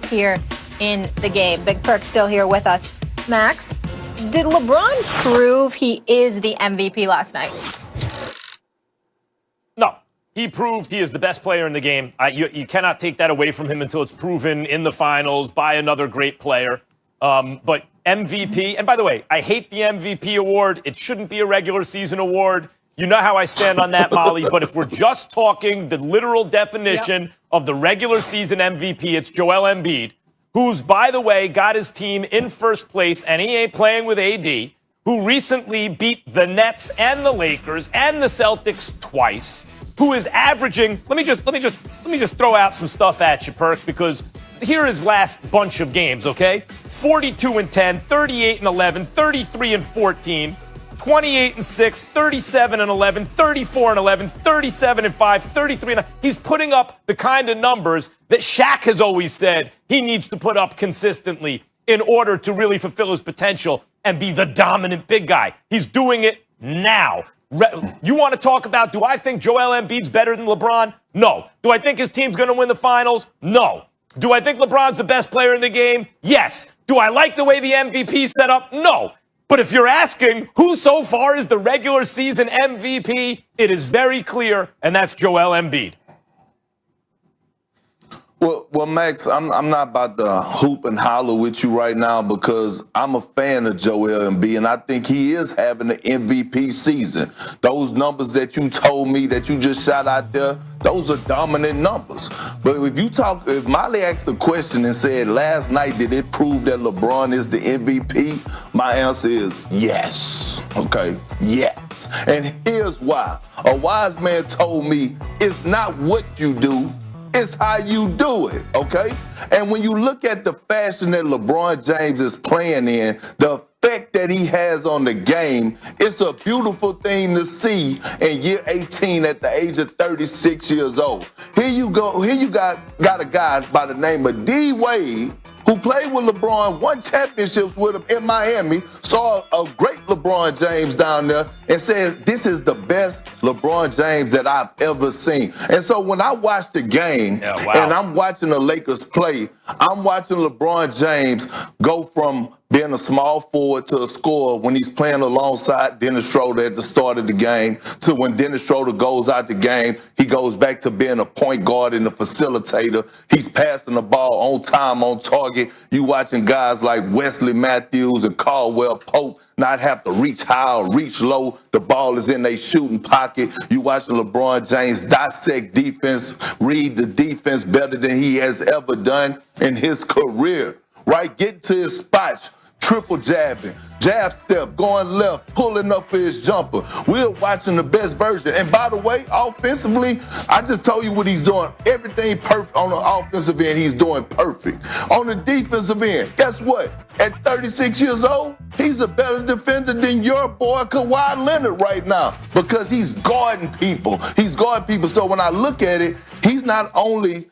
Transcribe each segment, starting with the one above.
here in the game. Big Perk still here with us. Max, did LeBron prove he is the MVP last night? No. He proved he is the best player in the game. You cannot take that away from him until it's proven in the finals by another great player. But MVP, and by the way, I hate the MVP award. It shouldn't be a regular season award. You know how I stand on that, Molly. But if we're just talking the literal definition of the regular season MVP, it's Joel Embiid, who's, by the way, got his team in first place, and he ain't playing with AD, who recently beat the Nets and the Lakers and the Celtics twice, who is averaging. Let me just throw out some stuff at you, Perk, because here is last bunch of games, okay? 42-10, 38-11, 33-14. 28-6, 37-11, 34-11, 37-5, 33. He's putting up the kind of numbers that Shaq has always said he needs to put up consistently in order to really fulfill his potential and be the dominant big guy. He's doing it now. You want to talk about, do I think Joel Embiid's better than LeBron? No. Do I think his team's going to win the finals? No. Do I think LeBron's the best player in the game? Yes. Do I like the way the MVP's set up? No. But if you're asking who so far is the regular season MVP, it is very clear, and that's Joel Embiid. Well, Max, I'm not about to hoop and holler with you right now because I'm a fan of Joel Embiid, and I think he is having an MVP season. Those numbers that you told me that you just shot out there, those are dominant numbers. But if Molly asked the question and said, last night, did it prove that LeBron is the MVP? My answer is yes. Okay, yes. And here's why. A wise man told me it's not what you do, it's how you do it, okay? And when you look at the fashion that LeBron James is playing in, the effect that he has on the game, it's a beautiful thing to see in year 18 at the age of 36 years old. Here you got a guy by the name of D. Wade, who played with LeBron, won championships with him in Miami, saw a great LeBron James down there, and said, this is the best LeBron James that I've ever seen. And so when I watch the game, and I'm watching the Lakers play, I'm watching LeBron James go from being a small forward to a scorer when he's playing alongside Dennis Schroeder at the start of the game, to when Dennis Schroeder goes out the game, he goes back to being a point guard and a facilitator. He's passing the ball on time, on target. You watching guys like Wesley Matthews and Caldwell Pope not have to reach high or reach low. The ball is in their shooting pocket. You watching LeBron James dissect defense, read the defense better than he has ever done in his career, right? Getting to his spots, triple jabbing, jab step, going left, pulling up for his jumper. We're watching the best version. And by the way, offensively, I just told you what he's doing. Everything perfect on the offensive end, he's doing perfect. On the defensive end, guess what? At 36 years old, he's a better defender than your boy Kawhi Leonard right now because he's guarding people. He's guarding people. So when I look at it, he's not only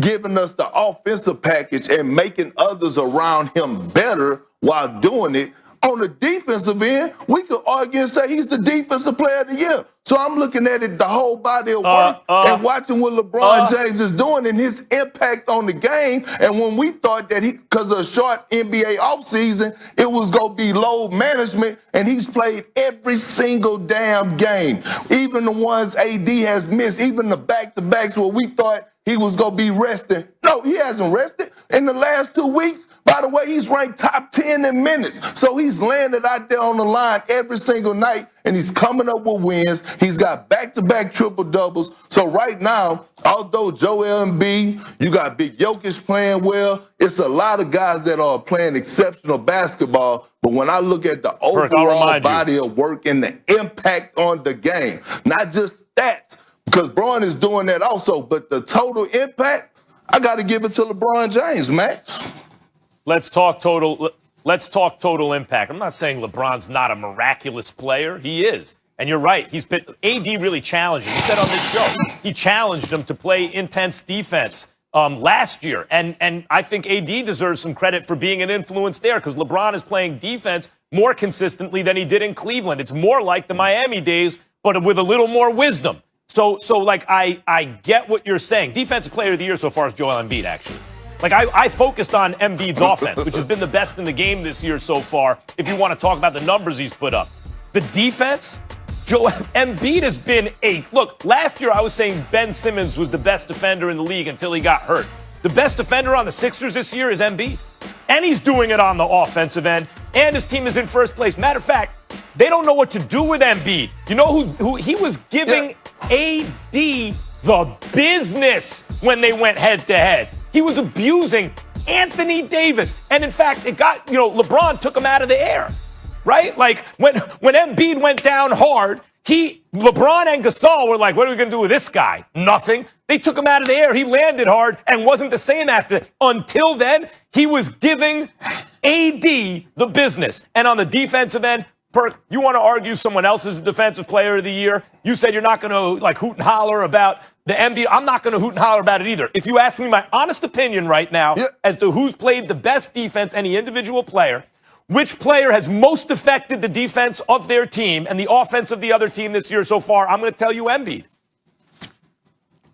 giving us the offensive package and making others around him better while doing it. On the defensive end, we could argue and say he's the defensive player of the year. So I'm looking at it, the whole body of work, and watching what LeBron James is doing and his impact on the game. And when we thought that because of a short NBA offseason, it was going to be load management, and he's played every single damn game. Even the ones AD has missed, even the back-to-backs where we thought he was going to be resting. No, he hasn't rested. In the last 2 weeks, by the way, he's ranked top 10 in minutes. So he's landed out there on the line every single night, and he's coming up with wins. He's got back-to-back triple-doubles. So right now, although Joel Embiid, you got Big Jokic playing well, it's a lot of guys that are playing exceptional basketball. But when I look at the overall body of work and the impact on the game, not just stats, because Braun is doing that also, but the total impact, I got to give it to LeBron James, Max. Let's talk total impact. I'm not saying LeBron's not a miraculous player. He is. And you're right. AD really challenged him. He said on this show, he challenged him to play intense defense last year. And I think AD deserves some credit for being an influence there because LeBron is playing defense more consistently than he did in Cleveland. It's more like the Miami days, but with a little more wisdom. So like I get what you're saying. Defensive player of the year so far is Joel Embiid, actually. Like, I focused on Embiid's offense, which has been the best in the game this year so far, if you want to talk about the numbers he's put up. The defense, Embiid has been look, last year I was saying Ben Simmons was the best defender in the league until he got hurt. The best defender on the Sixers this year is Embiid. And he's doing it on the offensive end, and his team is in first place. Matter of fact, they don't know what to do with Embiid. You know who he was giving AD the business when they went head-to-head. He was abusing Anthony Davis. And in fact, LeBron took him out of the air, right? Like when Embiid went down hard, LeBron and Gasol were like, what are we going to do with this guy? Nothing. They took him out of the air. He landed hard and wasn't the same after. Until then, he was giving AD the business. And on the defensive end, Perk, you want to argue someone else is the defensive player of the year? You said you're not going to hoot and holler about the Embiid. I'm not going to hoot and holler about it either. If you ask me my honest opinion right now as to who's played the best defense, any individual player, which player has most affected the defense of their team and the offense of the other team this year so far, I'm going to tell you Embiid.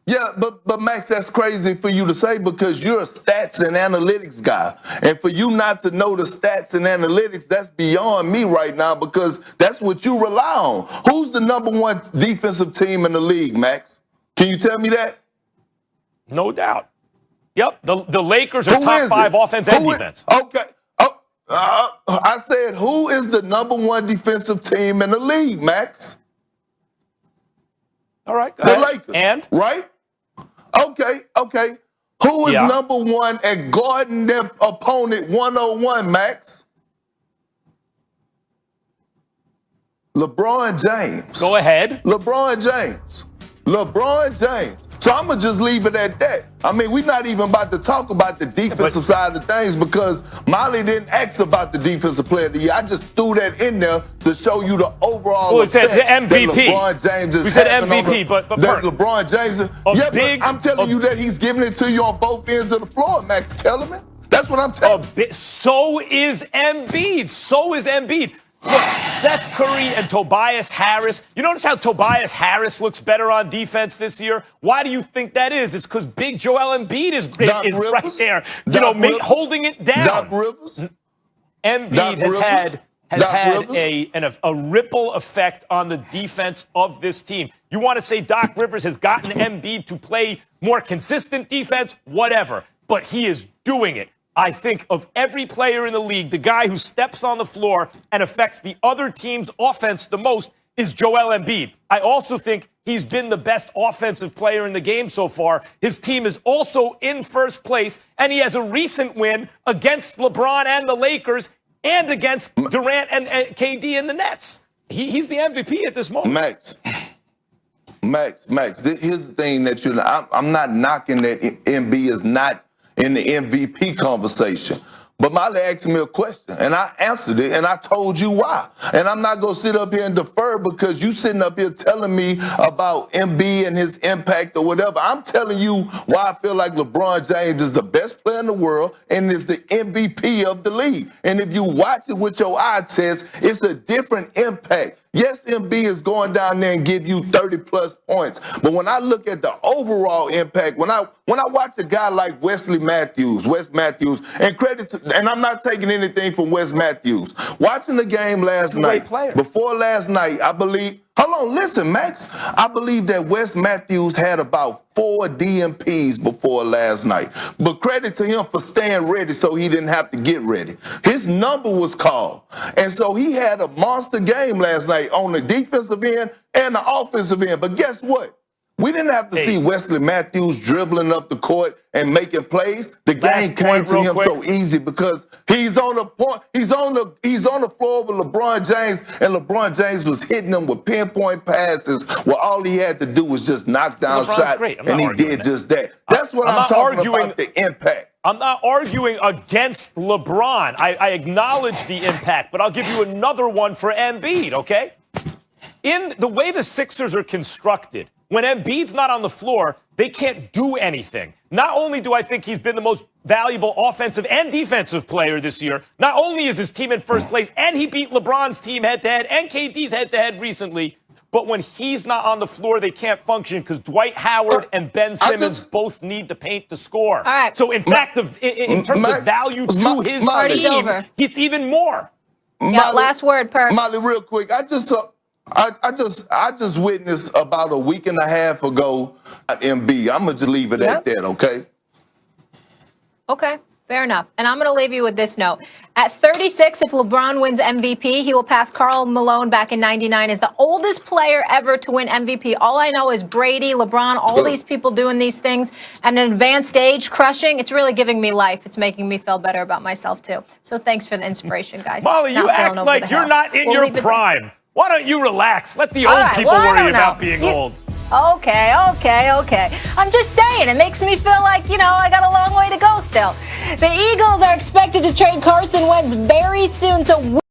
Yeah, but Max, that's crazy for you to say because you're a stats and analytics guy. And for you not to know the stats and analytics, that's beyond me right now because that's what you rely on. Who's the number one defensive team in the league, Max? Can you tell me that? No doubt. Yep, the Lakers are top 5 offense and defense. Okay. I said, who is the number one defensive team in the league, Max? All right, go the ahead. Lakers. And? Right? Okay. Who is number one at guarding their opponent 101, Max? LeBron James. Go ahead. LeBron James. So I'm going to just leave it at that. I mean, we're not even about to talk about the defensive side of things because Molly didn't ask about the defensive player of the year. I just threw that in there to show you the overall effect the MVP. That LeBron James is we said MVP, but LeBron James. But I'm telling you that he's giving it to you on both ends of the floor, Max Kellerman. That's what I'm telling you. So is Embiid. Look, Seth Curry and Tobias Harris. You notice how Tobias Harris looks better on defense this year? Why do you think that is? It's because Big Joel Embiid is right there, holding it down. Doc Rivers. Embiid has had a ripple effect on the defense of this team. You want to say Doc Rivers has gotten Embiid to play more consistent defense? Whatever. But he is doing it. I think of every player in the league, the guy who steps on the floor and affects the other team's offense the most is Joel Embiid. I also think he's been the best offensive player in the game so far. His team is also in first place, and he has a recent win against LeBron and the Lakers and against Durant and KD and the Nets. He's the MVP at this moment. Max, here's the thing that I'm not knocking that Embiid is not in the MVP conversation. But Molly asked me a question, and I answered it, and I told you why. And I'm not going to sit up here and defer because you sitting up here telling me about Embiid and his impact or whatever. I'm telling you why I feel like LeBron James is the best player in the world and is the MVP of the league. And if you watch it with your eye test, it's a different impact. Yes, Embiid is going down there and give you 30-plus points. But when I look at the overall impact, when I watch a guy like Wes Matthews, and I'm not taking anything from Wes Matthews. Watching the game last night, before last night, I believe, hold on, listen, Max. I believe that Wes Matthews had about 4 DMPs before last night. But credit to him for staying ready so he didn't have to get ready. His number was called. And so he had a monster game last night on the defensive end and the offensive end. But guess what? We didn't have to see Wesley Matthews dribbling up the court and making plays. The game came to him so easy because he's on the point. He's on the floor with LeBron James, and LeBron James was hitting him with pinpoint passes where all he had to do was just knock down shots, and he did just that. That's what I'm talking about, the impact. I'm not arguing against LeBron. I acknowledge the impact, but I'll give you another one for Embiid, okay? In the way the Sixers are constructed, when Embiid's not on the floor, they can't do anything. Not only do I think he's been the most valuable offensive and defensive player this year, not only is his team in first place, and he beat LeBron's team head-to-head and KD's head-to-head recently, But when he's not on the floor, they can't function because Dwight Howard and Ben Simmons both need the paint to score. All right. So, in fact, in terms of value to his Party's team, over. it's even more. Yeah, last word, Perk. Molly, real quick. I just witnessed about a week and a half ago at Embiid. I'm gonna just leave it at that, okay? Okay, fair enough. And I'm going to leave you with this note. At 36, if LeBron wins MVP, he will pass Karl Malone back in 99 as the oldest player ever to win MVP. All I know is Brady, LeBron, all these people doing these things at an advanced age, crushing. It's really giving me life. It's making me feel better about myself, too. So thanks for the inspiration, guys. Molly, you act like you're not in your prime. Why don't you relax? Let the old people worry about being old. Okay. I'm just saying, it makes me feel like, I got a long way to go still. The Eagles are expected to trade Carson Wentz very soon, so